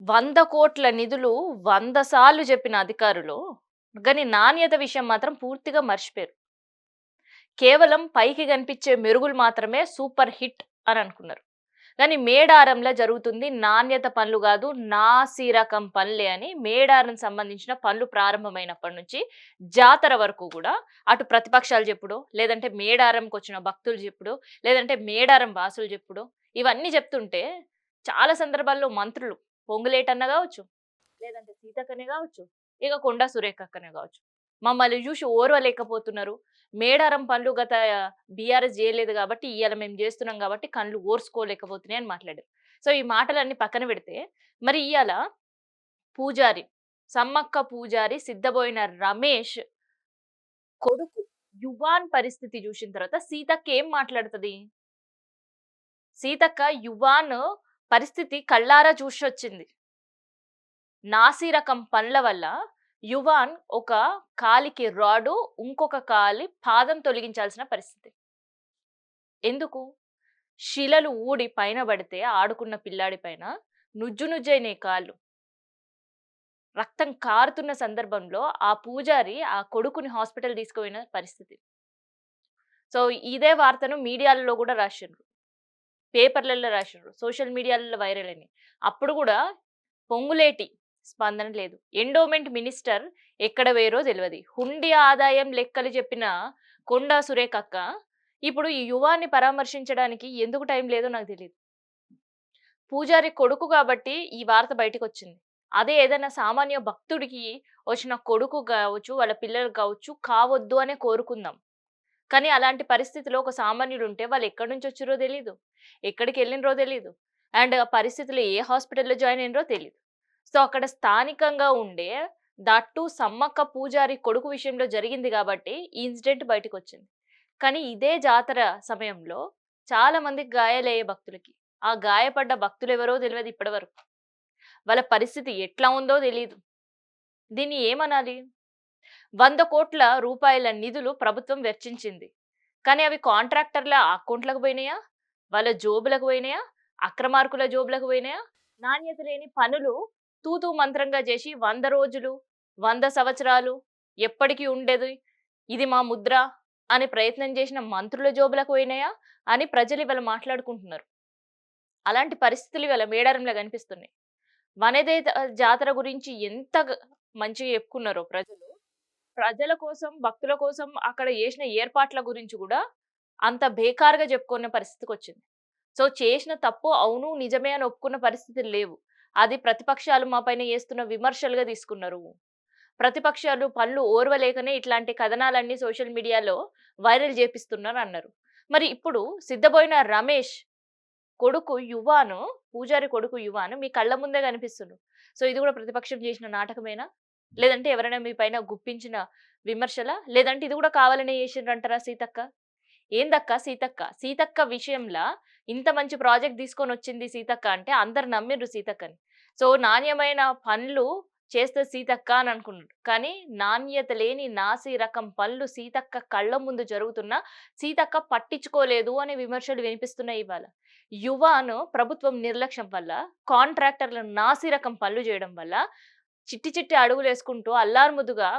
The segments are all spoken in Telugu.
100,00,00,000 నిధులు 100 సార్లు చెప్పిన అధికారులు, గాని నాణ్యత విషయం మాత్రం పూర్తిగా మర్చిపోయారు. కేవలం పైకి కనిపించే మెరుగులు మాత్రమే సూపర్ హిట్ అని అనుకున్నారు. కానీ మేడారంలో జరుగుతుంది నాణ్యత పనులు కాదు, నాసి రకం పనులే అని మేడారం సంబంధించిన పనులు ప్రారంభమైనప్పటి నుంచి జాతర వరకు కూడా అటు ప్రతిపక్షాలు చెప్పుడో, లేదంటే మేడారంకి వచ్చిన భక్తులు చెప్పుడో, లేదంటే మేడారం వాసులు చెప్పుడో, ఇవన్నీ చెప్తుంటే చాలా సందర్భాల్లో మంత్రులు పొంగులేటన్న కావచ్చు, లేదంటే సీతక్కనే కావచ్చు, ఇక కొండా సురేఖక్కనే కావచ్చు, మమ్మల్ని చూసి ఓర్వలేకపోతున్నారు. మేడారం పనులు గత బీఆర్ఎస్ చేయలేదు కాబట్టి ఇవాళ మేము చేస్తున్నాం కాబట్టి కళ్ళు ఓర్చుకోలేకపోతున్నాయి అని మాట్లాడారు. సో ఈ మాటలన్నీ పక్కన పెడితే మరి ఇవాళ పూజారి, సమ్మక్క పూజారి సిద్ధబోయిన రమేష్ కొడుకు యువాన్ పరిస్థితి చూసిన తర్వాత సీతక్క ఏం మాట్లాడుతుంది? సీతక్క యువాన్ పరిస్థితి కళ్ళారా చూసొచ్చింది. నాసి రకం పనుల వల్ల యువాన్ ఒక కాలికి రాడు, ఇంకొక కాలి పాదం తొలగించాల్సిన పరిస్థితి. ఎందుకు? శిలలు ఊడి పైన పడితే ఆడుకున్న పిల్లాడి పైన నుజ్జు నుజ్జైన కాళ్ళు, రక్తం కారుతున్న సందర్భంలో ఆ పూజారి ఆ కొడుకుని హాస్పిటల్ తీసుకుపోయిన పరిస్థితి. సో ఇదే వార్తను మీడియాలలో కూడా రాసిండ్రు, పేపర్లలో రాసిండ్రు, సోషల్ మీడియాలలో వైరల్ అయినాయి. అప్పుడు కూడా పొంగులేటి స్పందన లేదు. ఎండోమెంట్ మినిస్టర్ ఎక్కడ వేరో తెలియదు. హుండీ ఆదాయం లెక్కలు చెప్పిన కొండా సురేఖక్క ఇప్పుడు ఈ యువాన్ని పరామర్శించడానికి ఎందుకు టైం లేదో నాకు తెలియదు. పూజారి కొడుకు కాబట్టి ఈ వార్త బయటకు వచ్చింది. అదే ఏదైనా సామాన్య భక్తుడికి వచ్చిన కొడుకు కావచ్చు, వాళ్ళ పిల్లలు కావచ్చు, కావద్దు అనే కోరుకుందాం. కానీ అలాంటి పరిస్థితిలో ఒక సామాన్యుడు ఉంటే వాళ్ళు ఎక్కడి నుంచి వచ్చిరో తెలీదు, ఎక్కడికి వెళ్ళినరో తెలీదు, అండ్ ఆ పరిస్థితుల్లో ఏ హాస్పిటల్లో జాయిన్ అయినరో తెలీదు. సో అక్కడ స్థానికంగా ఉండే దట్టు సమ్మక్క పూజారి కొడుకు విషయంలో జరిగింది కాబట్టి ఈ ఇన్సిడెంట్ బయటకు వచ్చింది. కానీ ఇదే జాతర సమయంలో చాలా మందికి గాయాలయ్యే భక్తులకి, ఆ గాయపడ్డ భక్తులు ఎవరో తెలియదు ఇప్పటి వరకు, వాళ్ళ పరిస్థితి ఎట్లా ఉందో తెలియదు. దీన్ని ఏమనాలి? 100,00,00,000 రూపాయల నిధులు ప్రభుత్వం వెచ్చించింది. కానీ అవి కాంట్రాక్టర్ల అకౌంట్లకు పోయినాయా? వాళ్ళ జోబులకు పోయినాయా? అక్రమార్కుల జోబులకు పోయినాయా? నాణ్యత లేని పనులు తూతూ మంత్రంగా చేసి 100 రోజులు, 100 సంవత్సరాలు ఎప్పటికీ ఉండేది, ఇది మా ముద్ర అని ప్రయత్నం చేసిన మంత్రుల జోబులకు పోయినాయా అని ప్రజలు ఇవాళ మాట్లాడుకుంటున్నారు. అలాంటి పరిస్థితులు ఇవాళ మేడారంలో కనిపిస్తున్నాయి. వనదే జాతర గురించి ఎంత మంచిగా చెప్పుకున్నారో ప్రజలు, ప్రజల కోసం, భక్తుల కోసం అక్కడ చేసిన ఏర్పాట్ల గురించి కూడా అంత బేకారుగా చెప్పుకునే పరిస్థితికొచ్చింది. సో చేసిన తప్పు అవును, నిజమే అని ఒప్పుకున్న పరిస్థితులు లేవు. అది ప్రతిపక్షాలు మా పైన చేస్తున్న విమర్శలుగా తీసుకున్నారు. ప్రతిపక్షాలు పనులు ఓర్వలేకనే ఇట్లాంటి కథనాలన్నీ సోషల్ మీడియాలో వైరల్ చేపిస్తున్నారు అన్నారు. మరి ఇప్పుడు సిద్ధబోయిన రమేష్ కొడుకు యువాను, పూజారి కొడుకు యువాను మీ కళ్ళ ముందే కనిపిస్తుండు. సో ఇది కూడా ప్రతిపక్షం చేసిన నాటకమేనా? లేదంటే ఎవరైనా మీ పైన గుప్పించిన విమర్శలా? లేదంటే ఇది కూడా కావాలనే చేసిండ్రంటారా సీతక్క? ఏందక్క సీతక్క? సీతక్క విషయంలా ఇంత మంచి ప్రాజెక్ట్ తీసుకొనొచ్చింది సీతక్క అంటే అందరు నమ్మిండ్రు సీతక్కని. సో నాణ్యమైన పనులు చేస్తది సీతక్క అని అనుకున్నారు. కానీ నాణ్యత లేని నాసి రకం పనులు సీతక్క కళ్ళ ముందు జరుగుతున్నా సీతక్క పట్టించుకోలేదు అనే విమర్శలు వినిపిస్తున్నాయి ఇవాళ. యువను ప్రభుత్వం నిర్లక్ష్యం వల్ల, కాంట్రాక్టర్లు నాసి రకం పనులు చేయడం వల్ల చిట్టి చిట్టి అడుగులేసుకుంటూ అల్లారుముద్దుగా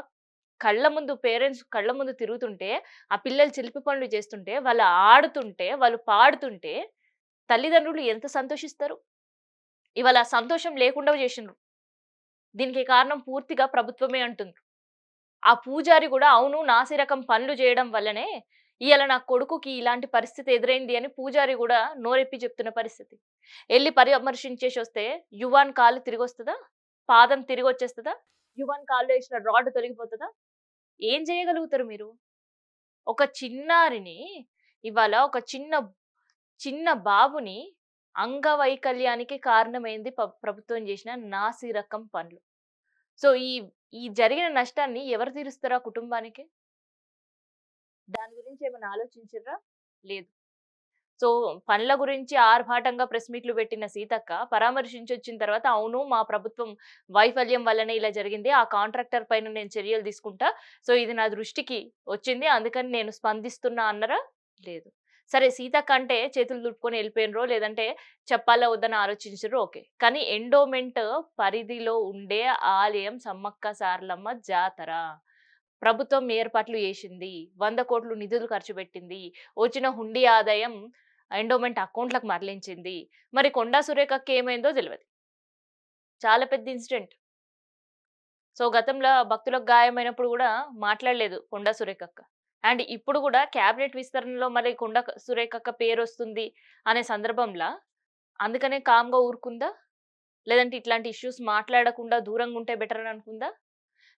కళ్ళ ముందు పేరెంట్స్ కళ్ళ ముందు తిరుగుతుంటే, ఆ పిల్లలు చిలిపి పనులు చేస్తుంటే, వాళ్ళు ఆడుతుంటే, వాళ్ళు పాడుతుంటే తల్లిదండ్రులు ఎంత సంతోషిస్తారు? ఇవాళ సంతోషం లేకుండా చేసిండ్రు. దీనికి కారణం పూర్తిగా ప్రభుత్వమే అంటుండ్రు. ఆ పూజారి కూడా అవును నాసిరకం పనులు చేయడం వల్లనే ఇయాల నా కొడుకుకి ఇలాంటి పరిస్థితి ఎదురైంది అని పూజారి కూడా నోరెప్పి చెప్తున్న పరిస్థితి. ఎళ్లి పరామర్శించేసి వస్తే యువాన్ కాలు తిరిగొస్తదా? పాదం తిరిగొచ్చేస్తదా? యువాన్ కాల్లో ఏసిన రాడ్ తొలగిపోతదా? ఏం చేయగలుగుతారు మీరు? ఒక చిన్నారిని ఇవాళ ఒక చిన్న చిన్న బాబుని అంగవైకల్యానికి కారణమైంది ప్రభుత్వం చేసిన నాసి రకం పనులు. సో ఈ జరిగిన నష్టాన్ని ఎవరు తీరుస్తారు ఆ కుటుంబానికి? దాని గురించి ఏమైనా ఆలోచించిర్రా? లేదు. సో పనుల గురించి ఆర్భాటంగా ప్రెస్ మీట్లు పెట్టిన సీతక్క పరామర్శించొచ్చిన తర్వాత అవును మా ప్రభుత్వం వైఫల్యం వల్లనే ఇలా జరిగింది, ఆ కాంట్రాక్టర్ పైన నేను చర్యలు తీసుకుంటా, సో ఇది నా దృష్టికి వచ్చింది అందుకని నేను స్పందిస్తున్నా అన్నరా? లేదు. సరే సీతక్క అంటే చేతులు దులుపుకొని ఎళ్ళిపోయినరో, లేదంటే చెప్పాలా వద్దని ఆలోచించిర్రో ఓకే. కానీ ఎండోమెంట్ పరిధిలో ఉండే ఆలయం సమ్మక్క సారలమ్మ జాతర. ప్రభుత్వం ఏర్పాట్లు జేషింది. 100,00,00,000 నిధులు ఖర్చు పెట్టింది. వచ్చిన హుండీ ఆదాయం ఎండోమెంట్ అకౌంట్‌లకు మరలించింది. మరి కొండా సురేఖకి ఏమైందో తెలవది. చాలా పెద్ద ఇన్సిడెంట్. సో, గతంలో భక్తులకు గాయమైనప్పుడు గూడా మాట్లాడలేదు కొండా సురేఖక్క. అండ్ ఇప్పుడు గూడా క్యాబినెట్ విస్తరణలో మరి సురేఖక్క పేరొస్తుంది అనే సందర్భంలా అందుకనే కామ్‌గా ఊరుకుందా? లేదంటే ఇట్లాంటి ఇష్యూస్ మాట్లాడకుండా దూరంగుంటే బెటర్ అని అనుకుందా?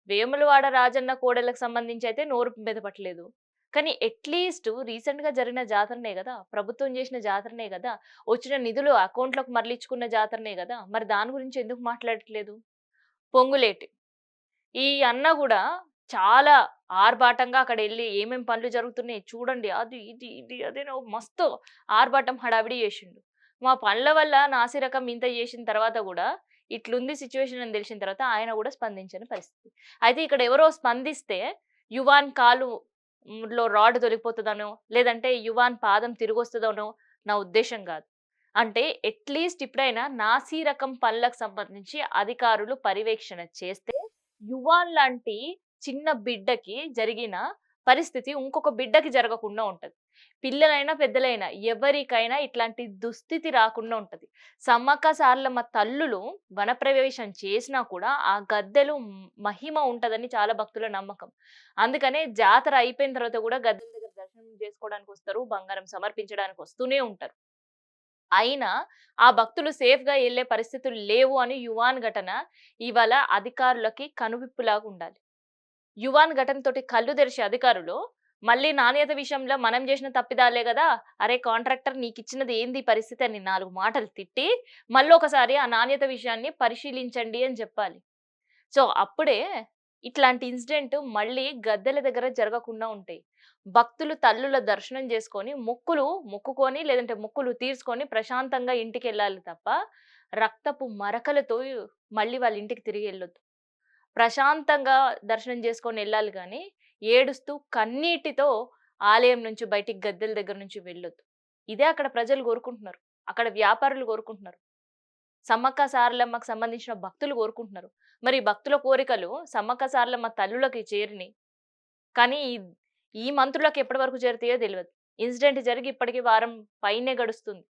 వేములవాడ రాజన్న కోడళ్ళకి సంబంధించి అయితే నోరు మెదపట్లేదు. కానీ అట్‌లీస్ట్ రీసెంట్‌గా జరిగిన జాతరనే గదా! ప్రభుత్వం జేసిన జాతరనే గదా! వచ్చిన నిధులు అకౌంట్‌లోకి మరలించుకున్న జాతరనే గదా! మరి దాని గురించి ఎందుకు మాట్లాడట్లేదు? పొంగులేటి. ఈ అన్న గూడా చాలా ఆర్భాటంగా అక్కడెళ్లి ఏమేం పనులు జరుగుతున్నాయి చూడండి. అది, ఇది అదని మస్తు ఆర్భాటం హడావిడి జేషిండు. మా పనుల వల్ల నాసిరకం ఇంత జేసిన తర్వాత గూడా ఇట్లుంది సిట్యుయేషన్ అని దెలిసిన తర్వాత ఆయన గూడా స్పందించని పరిస్థితి. అయితే ఇక్కడ ఎవరో స్పందిస్తే యువాన్ కాలు లో రాడ్ తొలగిపోతదనో, లేదంటే యువాన్ పాదం తిరిగొస్తదనో నా ఉద్దేశ్యం గాదు. అంటే అట్‌లీస్ట్ ఇప్పుడైనా నాసీ రకం పనులకు సంబంధించి అధికారులు పర్యవేక్షణ చేస్తే యువాన్ లాంటి చిన్న బిడ్డకి జరిగిన పరిస్థితి ఇంకొక బిడ్డకి జరగకుండా ఉంటది. పిల్లలైనా, పెద్దలైనా ఎవరికైనా ఇట్లాంటి దుస్థితి రాకుండా ఉంటది. సమ్మక్క సారలమ్మ తల్లులు వనప్రవేశం చేసినా కూడా ఆ గద్దెలు మహిమ ఉంటదని చాలా భక్తుల నమ్మకం. అందుకనే జాతర అయిపోయిన తర్వాత కూడా గద్దెల దగ్గర దర్శనం చేసుకోవడానికొస్తారు. బంగారం సమర్పించడానికి వస్తూనే ఉంటారు. అయినా ఆ భక్తులు సేఫ్‌గా ఎళ్ళే పరిస్థితులు లేవు అని యువాన్ ఘటన ఇవాళ అధికారులకి కనువిప్పులాగా ఉండాలి. యువాన్ ఘటనతోటి కళ్ళు తెరిచే అధికారులు మళ్ళీ నాణ్యత విషయంలో మనం చేసిన తప్పిదాలే గదా! అరే కాంట్రాక్టర్ నీకిచ్చినది ఏంది పరిస్థితి అని 4 మాటలు తిట్టి, మళ్ళొకసారి ఆ నాణ్యత విషయాన్ని పరిశీలించండి అని జెప్పాలి. సో, అప్పుడే ఇట్లాంటి ఇన్సిడెంట్ మళ్ళీ గద్దెల దగ్గర జరగకుండా ఉంటాయి. భక్తులు తల్లుల దర్శనం చేసుకొని, మొక్కుకొని లేదంటే మొక్కులు తీర్చుకొని ప్రశాంతంగా ఇంటికెళ్ళాలి తప్ప, రక్తపు మరకలతో మళ్ళీ వాళ్ళ ఇంటికి తిరిగెళ్ళొద్దు. ప్రశాంతంగా దర్శనం చేసుకొని ఎళ్ళాలి గానీ, ఏడుస్తూ కన్నీటితో ఆలయం నుంచి బయటికి గద్దెల దగ్గర నుంచి వెళ్ళొద్దు. ఇదే అక్కడ ప్రజలు కోరుకుంటున్నారు. అక్కడ వ్యాపారులు కోరుకుంటున్నారు. సమ్మక్క సారలమ్మకు సంబంధించిన భక్తులు కోరుకుంటున్నారు. మరి భక్తుల కోరికలు సమ్మక్క సారలమ్మ తల్లులకి చేరినియి. కానీ ఈ మంత్రులకు ఎప్పటి వరకు చేరుతాయో తెలవదు. ఇన్సిడెంట్ జరిగి ఇప్పటికి వారం పైనే గడుస్తుంది.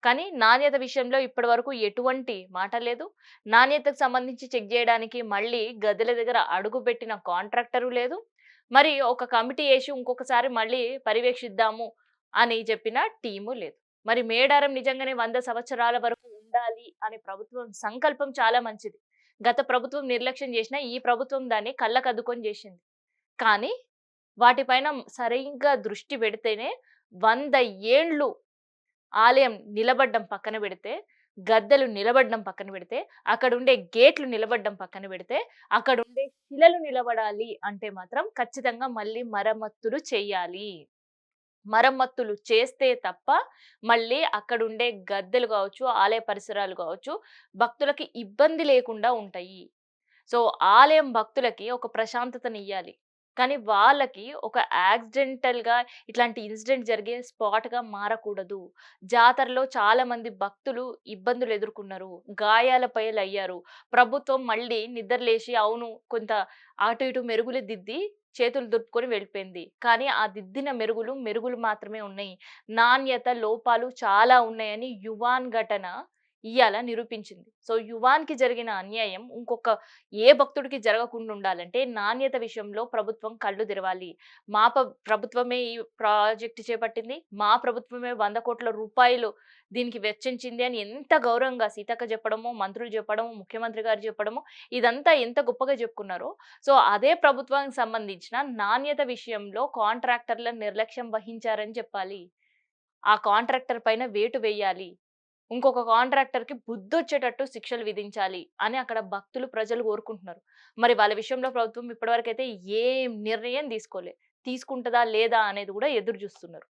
కానీ నాణ్యత విషయంలో ఇప్పటి వరకు ఎటువంటి మాట లేదు. నాణ్యతకు సంబంధించి చెక్ జేయడానికి మళ్ళీ గద్దెల దగ్గర అడుగుబెట్టిన కాంట్రాక్టరు లేదు. మరి ఒక కమిటీ ఏసి ఇంకొకసారి మళ్ళీ పర్యవేక్షిద్దాము అని చెప్పిన టీము లేదు. మరి మేడారం నిజంగానే 100 సంవత్సరాల వరకు ఉండాలి అనే ప్రభుత్వం సంకల్పం చాలా మంచిది. గత ప్రభుత్వం నిర్లక్ష్యం చేసినా ఈ ప్రభుత్వం దాన్ని కళ్ళకద్దుకొని జేసింది. కానీ వాటిపైన సరిగ్గా దృష్టి పెడితేనే 100 ఏండ్లు ఆలయం నిలబడ్డం పక్కన పెడితే, గద్దెలు నిలబడ్డం పక్కన పెడితే, అక్కడుండే గేట్లు నిలబడ్డం పక్కన పెడితే, అక్కడుండే శిలలు నిలబడాలి అంటే మాత్రం ఖచ్చితంగా మళ్ళీ మరమ్మతులు చెయ్యాలి. మరమ్మతులు చేస్తే తప్ప మళ్ళీ అక్కడుండే గద్దెలు గావచ్చు, ఆలయ పరిసరాలు గావచ్చు, భక్తులకి ఇబ్బంది లేకుండా ఉంటాయి. సో, ఆలయం భక్తులకి ఒక ప్రశాంతతనియ్యాలి. కానీ వాళ్ళకి ఒక యాక్సిడెంటల్‌గా ఇట్లాంటి ఇన్సిడెంట్ జరిగే స్పాట్‌గా మారకూడదు. జాతరలో చాలా మంది భక్తులు ఇబ్బందులు ఎదుర్కొన్నారు. గాయాల పాలయ్యారు. ప్రభుత్వం మళ్ళీ నిద్రలేసి అవును కొంత అటు ఇటు మెరుగులు దిద్ది చేతులు దులుపుకొని వెళ్ళిపోయింది. కానీ ఆ దిద్దిన మెరుగులు మాత్రమే ఉన్నాయి. నాణ్యత లోపాలు చాలా ఉన్నాయని యువాన్ ఘటన ఇయ్యాల నిరూపించింది. సో, యువాన్‌కి జరిగిన అన్యాయం ఏ భక్తుడికి జరగకుండా ఉండాలంటే నాణ్యత విషయంలో ప్రభుత్వం కళ్ళు తెరవాలి. మా ప్రభుత్వమే ఈ ప్రాజెక్ట్ చేపట్టింది. మా ప్రభుత్వమే రూ. 100,00,00,000 దీనికి వెచ్చించింది అని ఎంత గౌరవంగా సీతక్క చెప్పడము, మంత్రులు చెప్పడము, ముఖ్యమంత్రి గారు చెప్పడము ఇదంతా ఎంత గొప్పగా చెప్పుకున్నారో, సో, అదే ప్రభుత్వానికి సంబంధించిన నాణ్యత విషయంలో కాంట్రాక్టర్ల నిర్లక్ష్యం వహించారని చెప్పాలి. ఆ కాంట్రాక్టర్ పైన వేటు వేయాలి. ఇంకొక కాంట్రాక్టర్‌కి బుద్ధొచ్చేటట్టు శిక్షలు విధించాలి అని అక్కడ భక్తులు, ప్రజలు కోరుకుంటున్నారు. మరి వాళ్ళ విషయంలో ప్రభుత్వం ఇప్పటివరకైతే ఏం నిర్ణయం తీసుకోలే. తీసుకుంటదా లేదా అనేది గూడా ఎదురు జూస్తున్నారు.